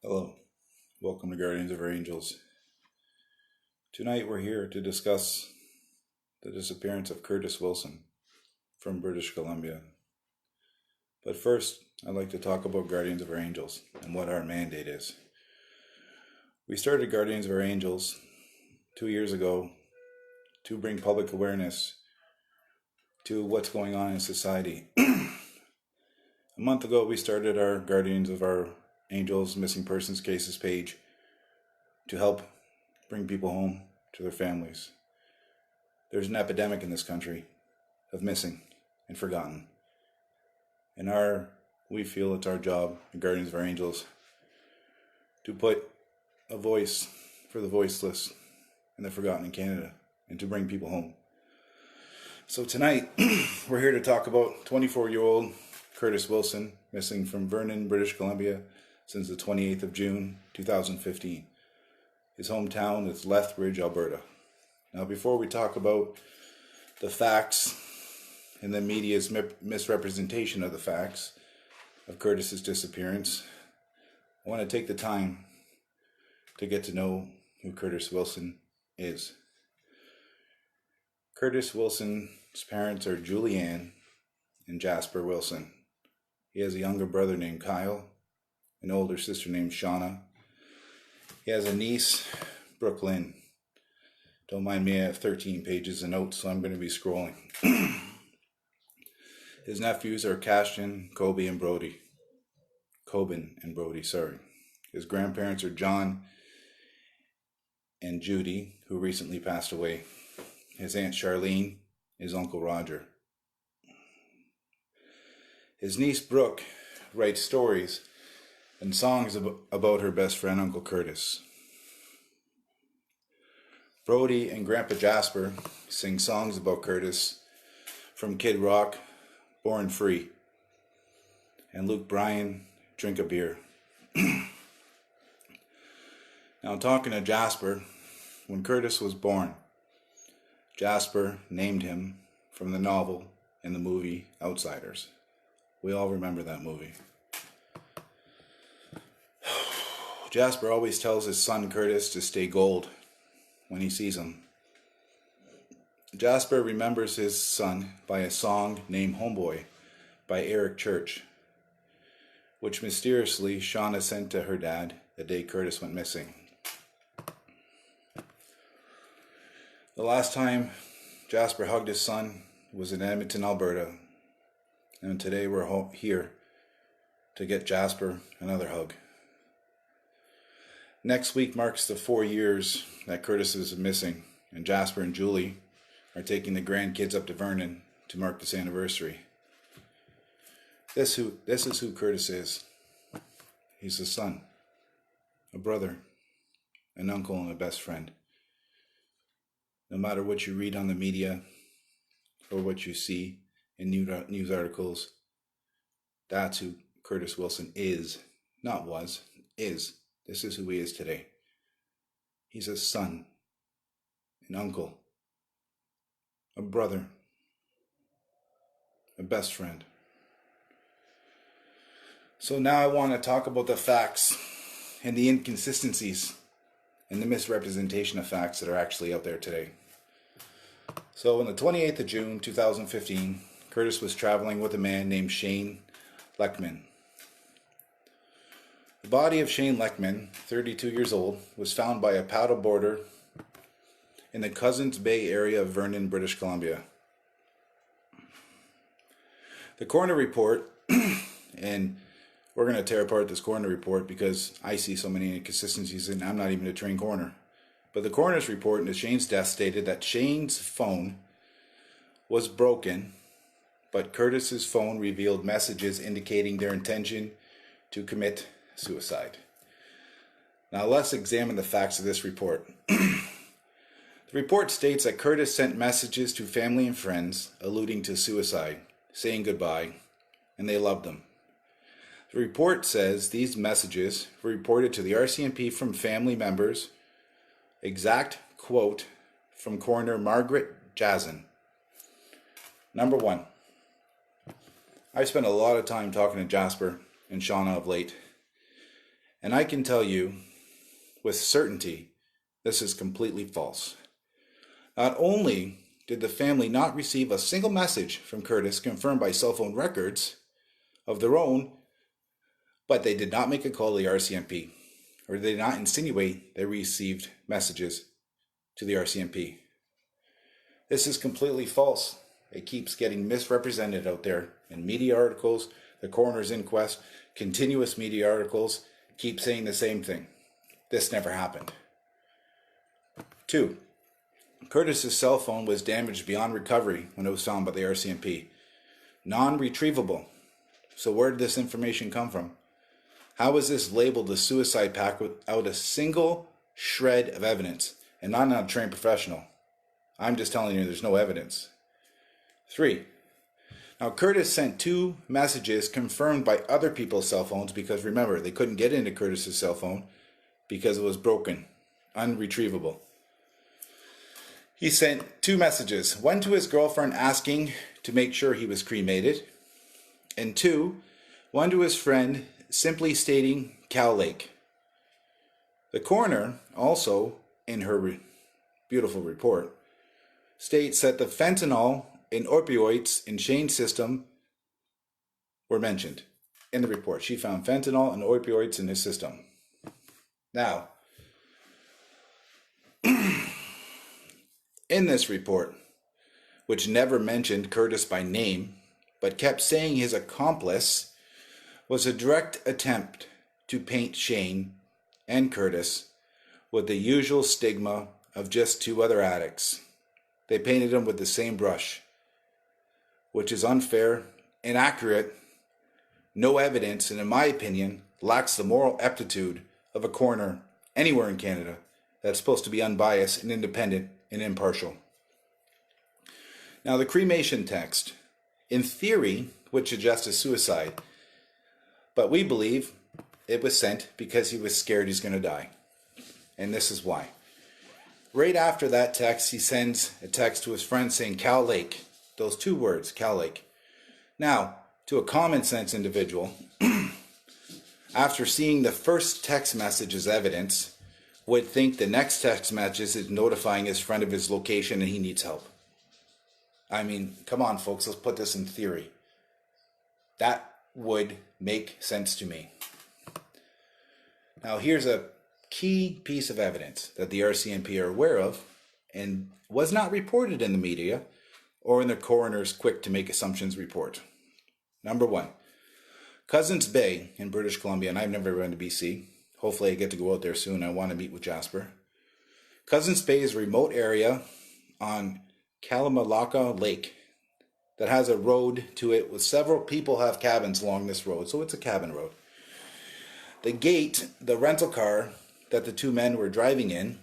Hello, welcome to Guardians of Our Angels. Tonight we're here to discuss the disappearance of Curtis Wilson from British Columbia. But first, I'd like to talk about Guardians of Our Angels and what our mandate is. We started Guardians of Our Angels 2 years ago to bring public awareness to what's going on in society. A month ago, we started our Guardians of Our Angels Missing Persons Cases page to help bring people home to their families. There's an epidemic in this country of missing and forgotten. And we feel it's our job, the Guardians of Our Angels, to put a voice for the voiceless and the forgotten in Canada and to bring people home. So tonight, we're here to talk about 24-year-old Curtis Wilson, missing from Vernon, British Columbia, since the 28th of June, 2015. His hometown is Lethbridge, Alberta. Now, before we talk about the facts and the media's misrepresentation of the facts of Curtis's disappearance, I want to take the time to get to know who Curtis Wilson is. Curtis Wilson's parents are Julianne and Jasper Wilson. He has a younger brother named Kyle, an older sister named Shauna. He has a niece, Brooklyn. Don't mind me, I have 13 pages of notes, so I'm going to be scrolling. His nephews are Cashton, Coben and Brody, sorry. His grandparents are John and Judy, who recently passed away. His aunt Charlene, his uncle Roger. His niece Brooke writes stories and songs about her best friend, Uncle Curtis. Brody and Grandpa Jasper sing songs about Curtis from Kid Rock, Born Free, and Luke Bryan, Drink a Beer. Now, talking to Jasper, when Curtis was born, Jasper named him from the novel and the movie Outsiders. We all remember that movie. Jasper always tells his son Curtis to stay gold when he sees him. Jasper remembers his son by a song named Homeboy by Eric Church, which mysteriously Shauna sent to her dad the day Curtis went missing. The last time Jasper hugged his son was in Edmonton, Alberta, and today we're here to get Jasper another hug. Next week marks the 4 years that Curtis is missing, and Jasper and Julie are taking the grandkids up to Vernon to mark this anniversary. This is who Curtis is. He's a son, a brother, an uncle, and a best friend. No matter what you read on the media or what you see in news articles, that's who Curtis Wilson is, not was, is. This is who he is today. He's a son, an uncle, a brother, a best friend. So now I want to talk about the facts and the inconsistencies and the misrepresentation of facts that are actually out there today. So on the 28th of June, 2015, Curtis was traveling with a man named Shane Leckman. The body of Shane Leckman, 32 years old, was found by a paddleboarder in the Cousins Bay area of Vernon, British Columbia. The coroner report, and we're going to tear apart this coroner report because I see so many inconsistencies and I'm not even a trained coroner. But the coroner's report into Shane's death stated that Shane's phone was broken, but Curtis's phone revealed messages indicating their intention to commit suicide. Now let's examine the facts of this report. The report states that Curtis sent messages to family and friends alluding to suicide, saying goodbye, and they loved him. The report says these messages were reported to the RCMP from family members. Exact quote from coroner Margaret Jazin. Number one, I've spent a lot of time talking to Jasper and Shauna of late, And I can tell you with certainty, this is completely false. Not only did the family not receive a single message from Curtis confirmed by cell phone records of their own, but they did not make a call to the RCMP, or they did not insinuate they received messages to the RCMP. This is completely false. It keeps getting misrepresented out there in media articles, the coroner's inquest, continuous media articles keep saying the same thing. This never happened. 2. Curtis's cell phone was damaged beyond recovery when it was found by the RCMP. Non-retrievable. So where did this information come from? How was this labeled a suicide pact without a single shred of evidence? And I'm not a trained professional. I'm just telling you there's no evidence. 3. Now Curtis sent 2 messages confirmed by other people's cell phones because remember, they couldn't get into Curtis's cell phone because it was broken, unretrievable. He sent 2 messages, one to his girlfriend asking to make sure he was cremated, and 2, one to his friend simply stating Cow Lake. The coroner also, in her beautiful report, states that the fentanyl and opioids in Shane's system were mentioned in the report. She found fentanyl and opioids in his system. Now, in this report, which never mentioned Curtis by name, but kept saying his accomplice, was a direct attempt to paint Shane and Curtis with the usual stigma of just 2 other addicts. They painted them with the same brush, which is unfair, inaccurate, no evidence, and in my opinion, lacks the moral aptitude of a coroner anywhere in Canada that's supposed to be unbiased and independent and impartial. Now, the cremation text, in theory, would suggest a suicide, but we believe it was sent because he was scared he's going to die. And this is why. Right after that text, he sends a text to his friend saying Cow Lake. Those 2 words, Cow Lake. Now, to a common sense individual, after seeing the first text message as evidence, would think the next text message is notifying his friend of his location and he needs help. I mean, come on folks, let's put this in theory. That would make sense to me. Now here's a key piece of evidence that the RCMP are aware of and was not reported in the media or in the coroner's quick to make assumptions report. Number 1, Cousins Bay in British Columbia, and I've never been to BC. Hopefully I get to go out there soon. I want to meet with Jasper. Cousins Bay is a remote area on Kalamalaka Lake that has a road to it with several people have cabins along this road, so it's a cabin road. The gate, the rental car that the 2 men were driving in,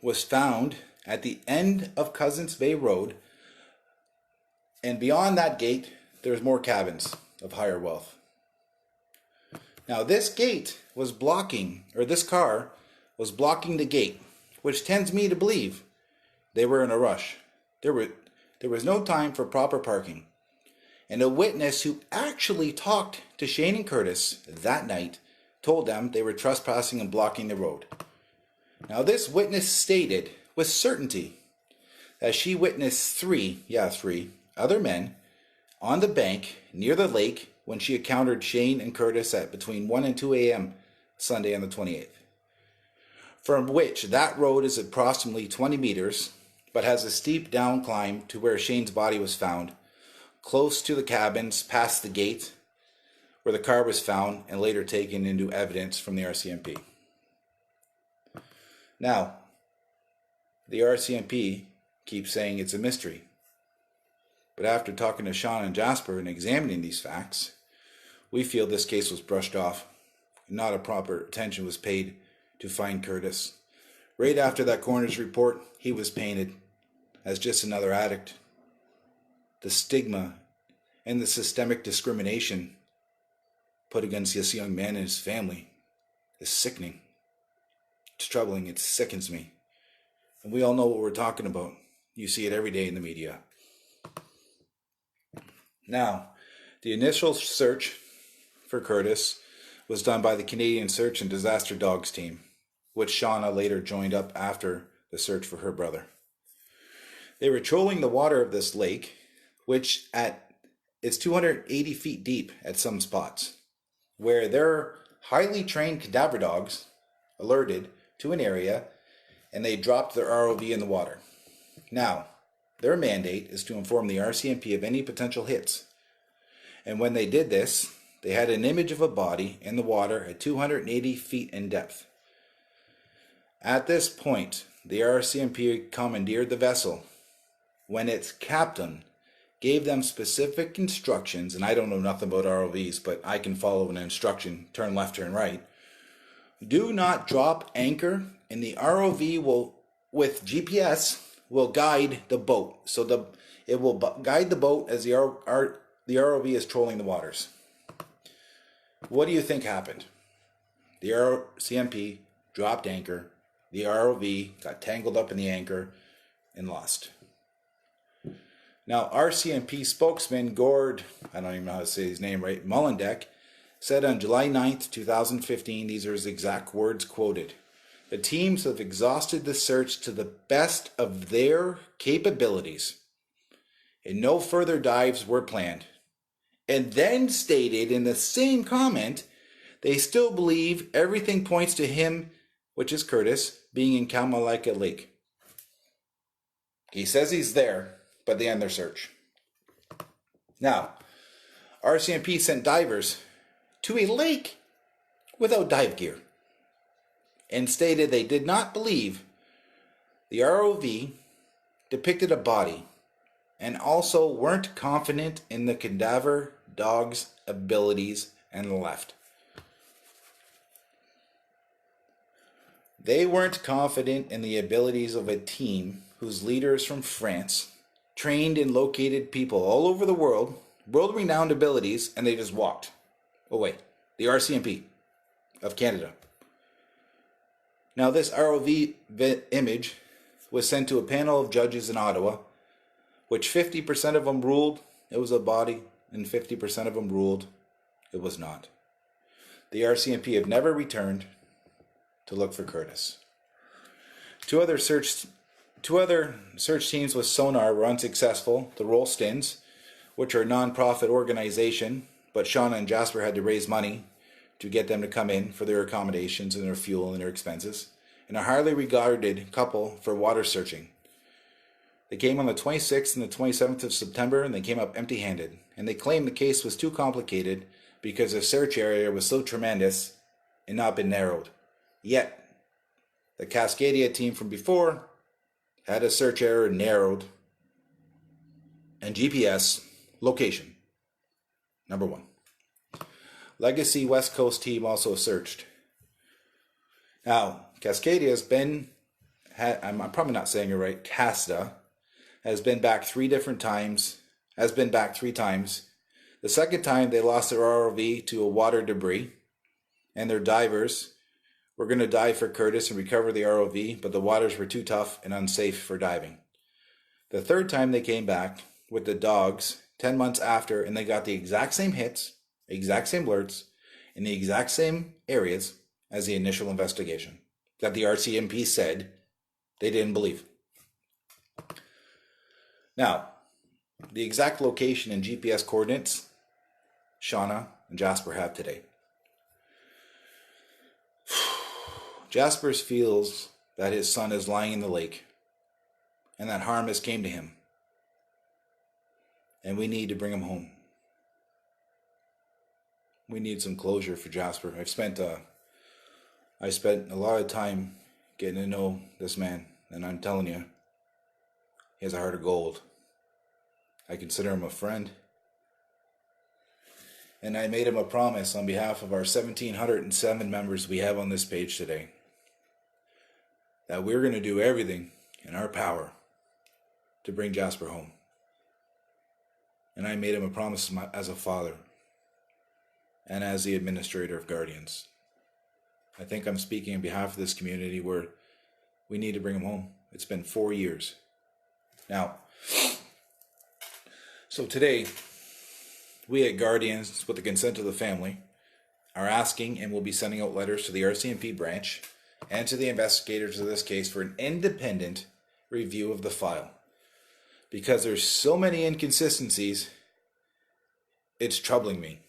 was found at the end of Cousins Bay Road, and beyond that gate there's more cabins of higher wealth. Now this gate was blocking, or this car was blocking the gate, which tends me to believe they were in a rush. There was no time for proper parking. And a witness who actually talked to Shane and Curtis that night told them they were trespassing and blocking the road. Now this witness stated with certainty that she witnessed 3 other men on the bank near the lake when she encountered Shane and Curtis at between 1 and 2 a.m. Sunday on the 28th. From which that road is approximately 20 meters, but has a steep down climb to where Shane's body was found, close to the cabins past the gate where the car was found and later taken into evidence from the RCMP. Now, the RCMP keeps saying it's a mystery. But after talking to Sean and Jasper and examining these facts, we feel this case was brushed off. Not a proper attention was paid to find Curtis. Right after that coroner's report, he was painted as just another addict. The stigma and the systemic discrimination put against this young man and his family is sickening. It's troubling. It sickens me. And we all know what we're talking about. You see it every day in the media. Now, the initial search for Curtis was done by the Canadian Search and Disaster Dogs team, which Shauna later joined up after the search for her brother. They were trolling the water of this lake, which is 280 feet deep at some spots, where their highly trained cadaver dogs alerted to an area and they dropped their ROV in the water. Now, their mandate is to inform the RCMP of any potential hits. And when they did this, they had an image of a body in the water at 280 feet in depth. At this point, the RCMP commandeered the vessel when its captain gave them specific instructions, and I don't know nothing about ROVs, but I can follow an instruction, turn left, turn right. Do not drop anchor, and the ROV with GPS, will guide the boat. So it will guide the boat as the ROV is trolling the waters. What do you think happened? The RCMP dropped anchor, the ROV got tangled up in the anchor and lost. Now, RCMP spokesman Gord, I don't even know how to say his name right, Mullendeck, said on July 9th, 2015, these are his exact words quoted, "The teams have exhausted the search to the best of their capabilities, and no further dives were planned." And then stated in the same comment, they still believe everything points to him, which is Curtis, being in Kamalaka Lake. He says he's there, but they end their search. Now, RCMP sent divers to a lake without dive gear and stated they did not believe the ROV depicted a body and also weren't confident in the cadaver dog's abilities and left. They weren't confident in the abilities of a team whose leaders from France trained and located people all over the world, world-renowned abilities, and they just walked away. The RCMP of Canada. Now, this ROV image was sent to a panel of judges in Ottawa, which 50% of them ruled it was a body and 50% of them ruled it was not. The RCMP have never returned to look for Curtis. Two other search teams with sonar were unsuccessful. The Rollstins, which are a non-profit organization, but Shauna and Jasper had to raise money to get them to come in for their accommodations and their fuel and their expenses, and a highly regarded couple for water searching. They came on the 26th and the 27th of September, and they came up empty-handed. And they claimed the case was too complicated because the search area was so tremendous and not been narrowed. Yet, the Cascadia team from before had a search area narrowed and GPS location. Number 1. Legacy West Coast team also searched. Now, Cascadia I'm probably not saying it right, Casda, has been back 3 times. The second time they lost their ROV to a water debris, and their divers were going to dive for Curtis and recover the ROV, but the waters were too tough and unsafe for diving. The third time they came back with the dogs 10 months after, and they got the exact same hits, exact same alerts, in the exact same areas as the initial investigation that the RCMP said they didn't believe. Now, the exact location and GPS coordinates Shauna and Jasper have today. Jasper feels that his son is lying in the lake and that harm has came to him. And we need to bring him home. We need some closure for Jasper. I spent a lot of time getting to know this man, and I'm telling you, he has a heart of gold. I consider him a friend. And I made him a promise on behalf of our 1,707 members we have on this page today that we're going to do everything in our power to bring Jasper home. And I made him a promise as a father and as the administrator of Guardians. I think I'm speaking on behalf of this community where we need to bring him home. It's been 4 years. Now, so today, we at Guardians, with the consent of the family, are asking and will be sending out letters to the RCMP branch and to the investigators of this case for an independent review of the file. Because there's so many inconsistencies, it's troubling me.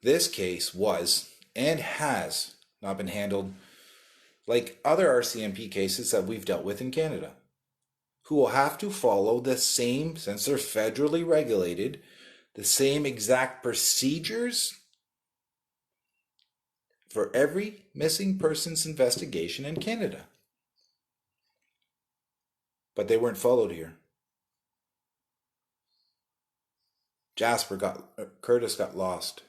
This case was and has not been handled like other RCMP cases that we've dealt with in Canada, who will have to follow the same, since they're federally regulated, the same exact procedures for every missing persons investigation in Canada. But they weren't followed here. Curtis got lost.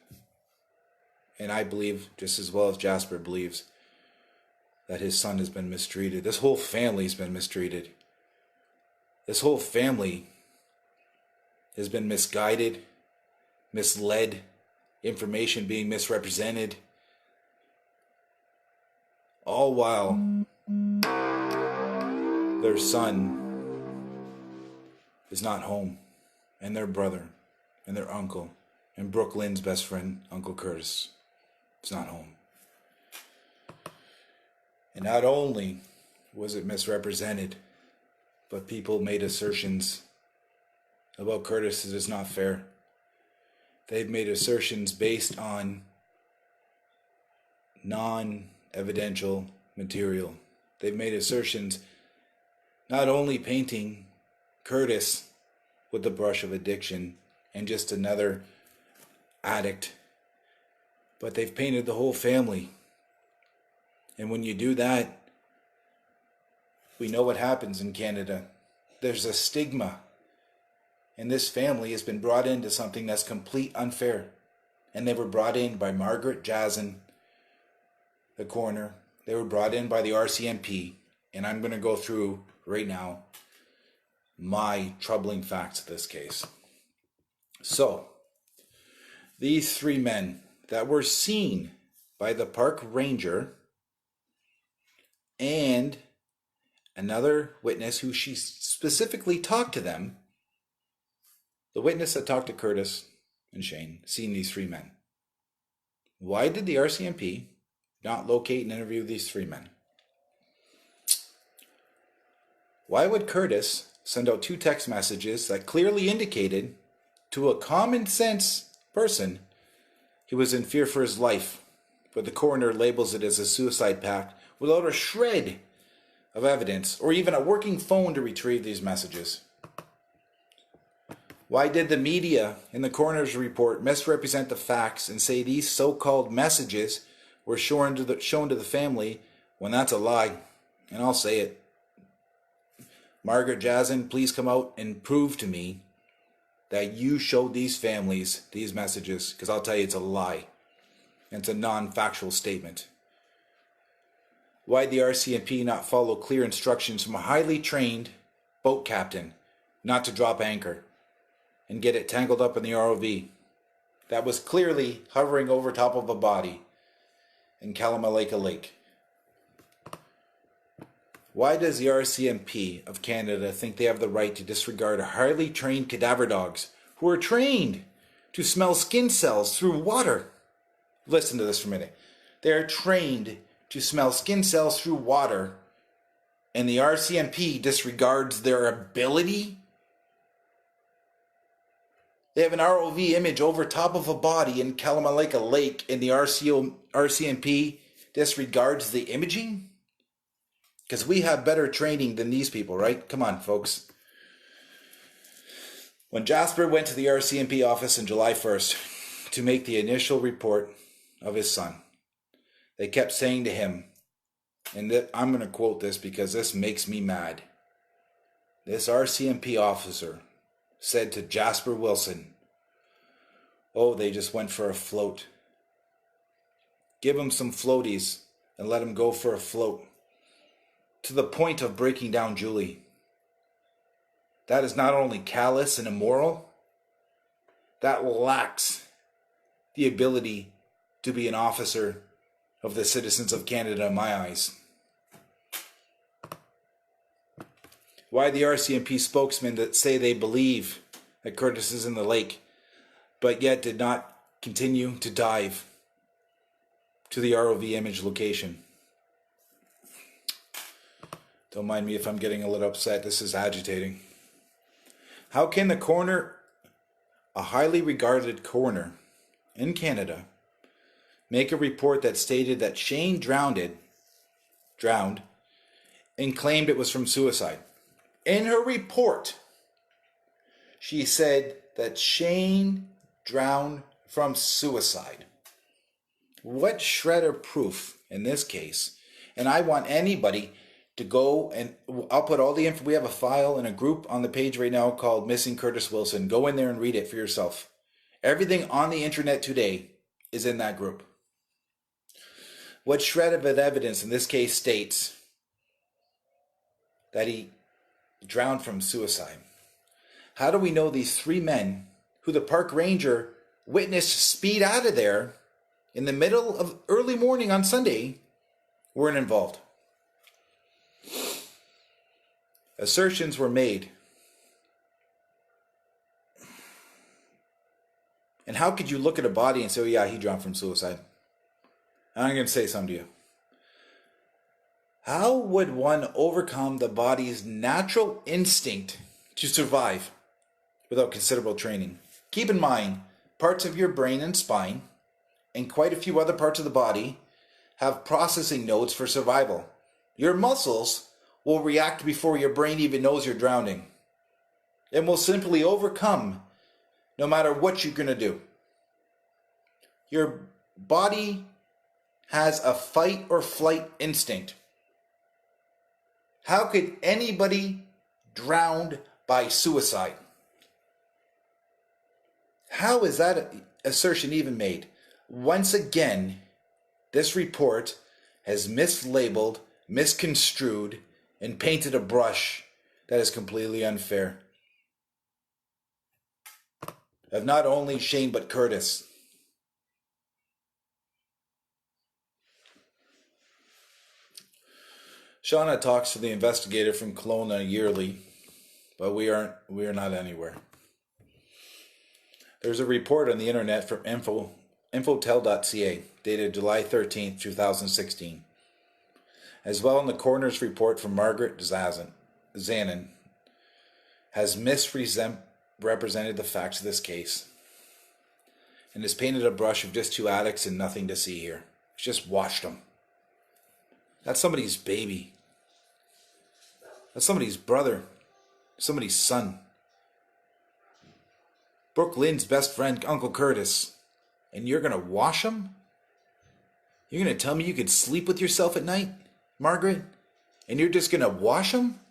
And I believe, just as well as Jasper believes, that his son has been mistreated. This whole family's been mistreated. This whole family has been misguided, misled, information being misrepresented, all while their son is not home, and their brother, and their uncle, and Brooklyn's best friend, Uncle Curtis, is not home. And not only was it misrepresented, but people made assertions about Curtis that is not fair. They've made assertions based on non-evidential material. They've made assertions not only painting Curtis with the brush of addiction and just another addict, but they've painted the whole family. And when you do that, we know what happens in Canada. There's a stigma. And this family has been brought into something that's complete unfair. And they were brought in by Margaret Jazin, the coroner. They were brought in by the RCMP. And I'm going to go through right now my troubling facts of this case. So, these three men that were seen by the park ranger and another witness who she specifically talked to them, the witness that talked to Curtis and Shane, seen these three men. Why did the RCMP not locate and interview these three men? Why would Curtis send out 2 text messages that clearly indicated to a common sense person he was in fear for his life, but the coroner labels it as a suicide pact without a shred of evidence or even a working phone to retrieve these messages? Why did the media in the coroner's report misrepresent the facts and say these so-called messages were shown to the family when that's a lie? And I'll say it. Margaret Jazin, please come out and prove to me that you showed these families these messages, because I'll tell you it's a lie. And it's a non-factual statement. Why did the RCMP not follow clear instructions from a highly trained boat captain not to drop anchor and get it tangled up in the ROV that was clearly hovering over top of a body in Kalamalaika Lake? Why does the RCMP of Canada think they have the right to disregard highly trained cadaver dogs who are trained to smell skin cells through water? Listen to this for a minute. They are trained to smell skin cells through water, and the RCMP disregards their ability? They have an ROV image over top of a body in Kalamalaika Lake, and the RCMP disregards the imaging? Because we have better training than these people, right? Come on, folks. When Jasper went to the RCMP office on July 1st to make the initial report of his son, they kept saying to him, and I'm going to quote this because this makes me mad. This RCMP officer said to Jasper Wilson, "Oh, they just went for a float. Give him some floaties and let him go for a float." To the point of breaking down Julie. That is not only callous and immoral, that lacks the ability to be an officer of the citizens of Canada in my eyes. Why the RCMP spokesmen that say they believe that Curtis is in the lake, but yet did not continue to dive to the ROV image location. Don't mind me if I'm getting a little upset. This is agitating. How can the coroner, a highly regarded coroner in Canada, make a report that stated that Shane drowned and claimed it was from suicide? In her report, she said that Shane drowned from suicide. What shred of proof in this case? And I want anybody to go, and I'll put all the info. We have a file in a group on the page right now called Missing Curtis Wilson. Go in there and read it for yourself. Everything on the internet today is in that group. What shred of evidence in this case states that he drowned from suicide? How do we know these three men who the park ranger witnessed speed out of there in the middle of early morning on Sunday weren't involved? Assertions were made. And how could you look at a body and say, oh yeah, he drowned from suicide? And I'm going to say something to you. How would one overcome the body's natural instinct to survive without considerable training? Keep in mind, parts of your brain and spine, and quite a few other parts of the body, have processing nodes for survival. Your muscles will react before your brain even knows you're drowning, and will simply overcome no matter what you're going to do. Your body has a fight or flight instinct. How could anybody drown by suicide? How is that assertion even made? Once again, this report has mislabeled, misconstrued, and painted a brush that is completely unfair of not only Shane but Curtis. Shauna talks to the investigator from Kelowna yearly, but we are not anywhere. There's a report on the internet from infotel.ca dated July 13th, 2016. As well, in the coroner's report from Margaret Zanin has misrepresented the facts of this case and has painted a brush of just two addicts and nothing to see here. It's just washed them. That's somebody's baby. That's somebody's brother. Somebody's son. Brooke Lynn's best friend, Uncle Curtis. And you're going to wash him? You're going to tell me you could sleep with yourself at night, Margaret? And you're just going to wash him?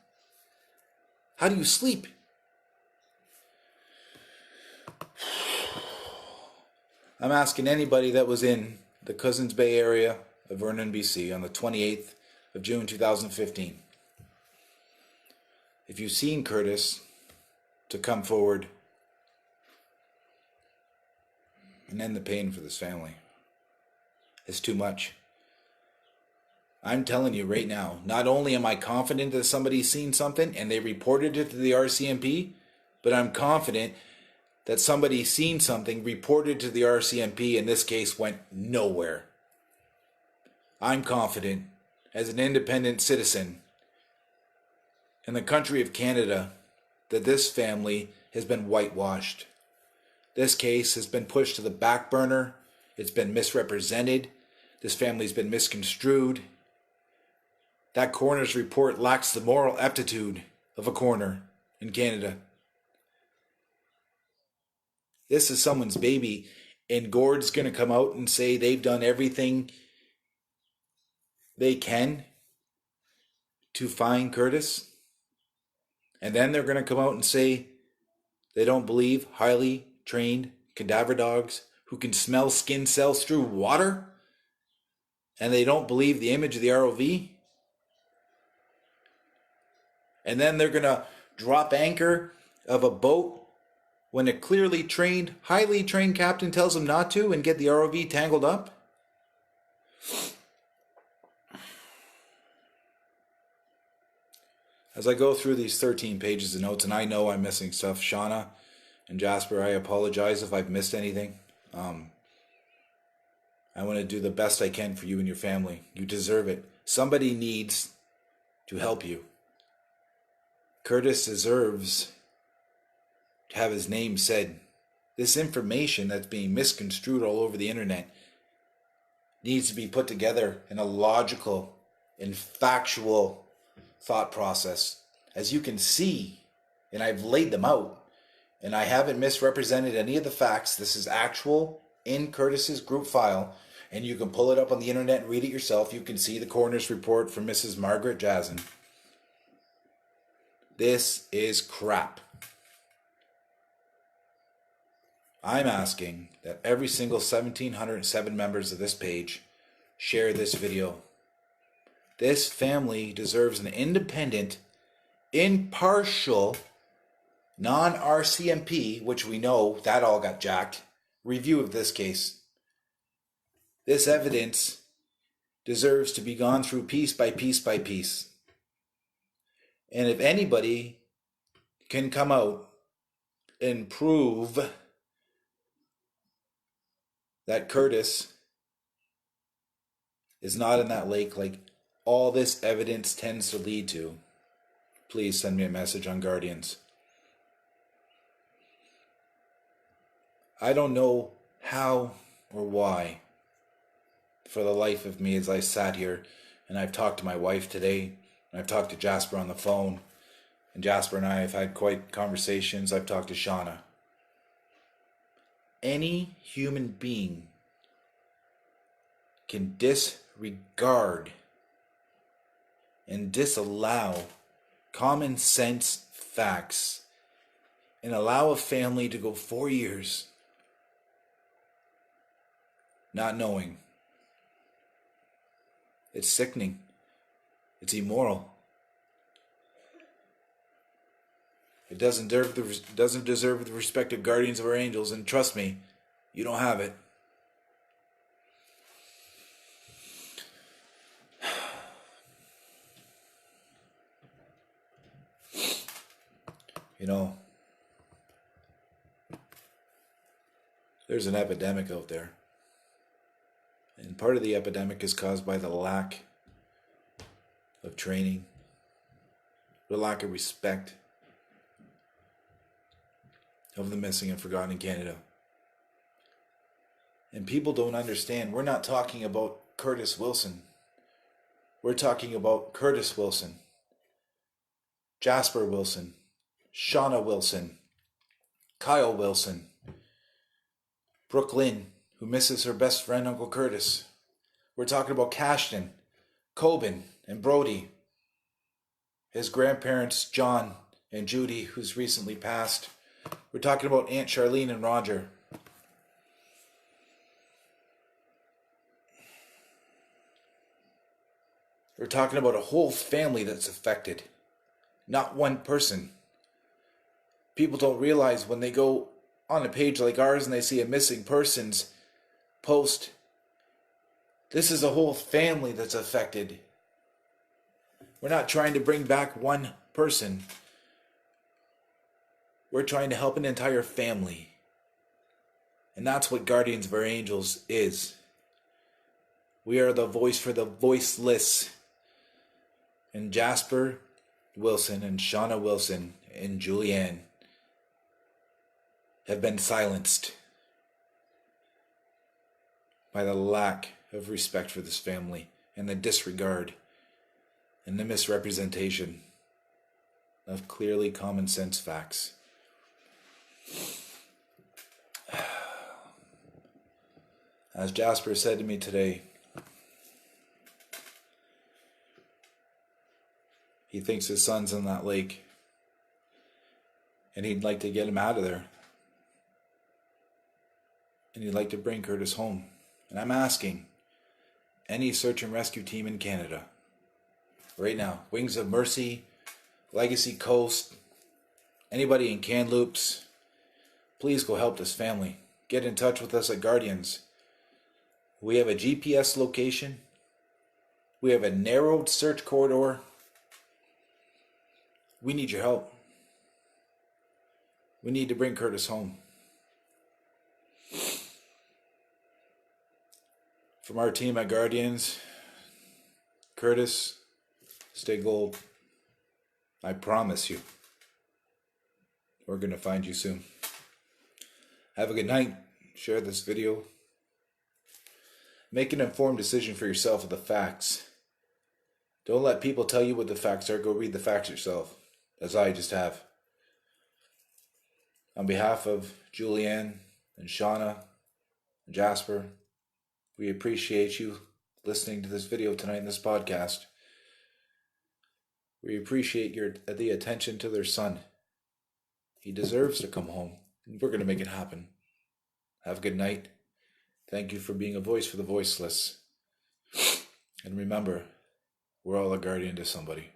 How do you sleep? I'm asking anybody that was in the Cousins Bay area of Vernon, BC on the 28th of June 2015. If you've seen Curtis, to come forward and end the pain for this family. It's too much. I'm telling you right now, not only am I confident that somebody's seen something and they reported it to the RCMP, but I'm confident that somebody's seen something, reported to the RCMP, and this case went nowhere. I'm confident, as an independent citizen in the country of Canada, that this family has been whitewashed. This case has been pushed to the back burner. It's been misrepresented. This family's been misconstrued. That coroner's report lacks the moral aptitude of a coroner in Canada. This is someone's baby, and Gord's going to come out and say they've done everything they can to find Curtis. And then they're going to come out and say they don't believe highly trained cadaver dogs who can smell skin cells through water. And they don't believe the image of the ROV. And then they're going to drop anchor of a boat when a clearly trained, highly trained captain tells them not to and get the ROV tangled up. As I go through these 13 pages of notes, and I know I'm missing stuff, Shauna and Jasper, I apologize if I've missed anything. I want to do the best I can for you and your family. You deserve it. Somebody needs to help you. Curtis deserves to have his name said. This information that's being misconstrued all over the internet needs to be put together in a logical and factual thought process. As you can see, and I've laid them out, and I haven't misrepresented any of the facts. This is actual in Curtis's group file, and you can pull it up on the internet and read it yourself. You can see the coroner's report from Mrs. Margaret Jazen. This is crap. I'm asking that every single 1,707 members of this page share this video. This family deserves an independent, impartial, non-RCMP, which we know that all got jacked, review of this case. This evidence deserves to be gone through piece by piece by piece. And if anybody can come out and prove that Curtis is not in that lake like all this evidence tends to lead to, please send me a message on Guardians. I don't know how or why, for the life of me, as I sat here and I've talked to my wife today, and I've talked to Jasper on the phone, and Jasper and I have had quite conversations. I've talked to Shauna. Any human being can disregard and disallow common sense facts and allow a family to go 4 years not knowing. It's sickening. It's immoral. It doesn't deserve the respect of guardians of our angels, and trust me, you don't have it. You know, there's an epidemic out there. And part of the epidemic is caused by the lack of training, the lack of respect of the missing and forgotten in Canada. And people don't understand. We're not talking about Curtis Wilson. We're talking about Curtis Wilson, Jasper Wilson, Shauna Wilson, Kyle Wilson, Brooklyn, who misses her best friend, Uncle Curtis. We're talking about Cashton, Coben, and Brody. His grandparents, John and Judy, who's recently passed. We're talking about Aunt Charlene and Roger. We're talking about a whole family that's affected, not one person. People don't realize when they go on a page like ours and they see a missing persons post, this is a whole family that's affected. We're not trying to bring back one person. We're trying to help an entire family. And that's what Guardians of Our Angels is. We are the voice for the voiceless. And Jasper Wilson and Shauna Wilson and Julianne have been silenced by the lack of respect for this family and the disregard and the misrepresentation of clearly common sense facts. As Jasper said to me today, he thinks his son's in that lake and he'd like to get him out of there. And he'd like to bring Curtis home. And I'm asking any search and rescue team in Canada right now, Wings of Mercy, Legacy Coast, anybody in Kamloops, please go help this family. Get in touch with us at Guardians. We have a GPS location. We have a narrowed search corridor. We need your help. We need to bring Curtis home. From our team at Guardians, Curtis, stay gold. I promise you, we're going to find you soon. Have a good night. Share this video. Make an informed decision for yourself of the facts. Don't let people tell you what the facts are. Go read the facts yourself, as I just have. On behalf of Julianne and Shauna and Jasper, we appreciate you listening to this video tonight in this podcast. We appreciate the attention to their son. He deserves to come home. We're going to make it happen. Have a good night. Thank you for being a voice for the voiceless. And remember, we're all a guardian to somebody.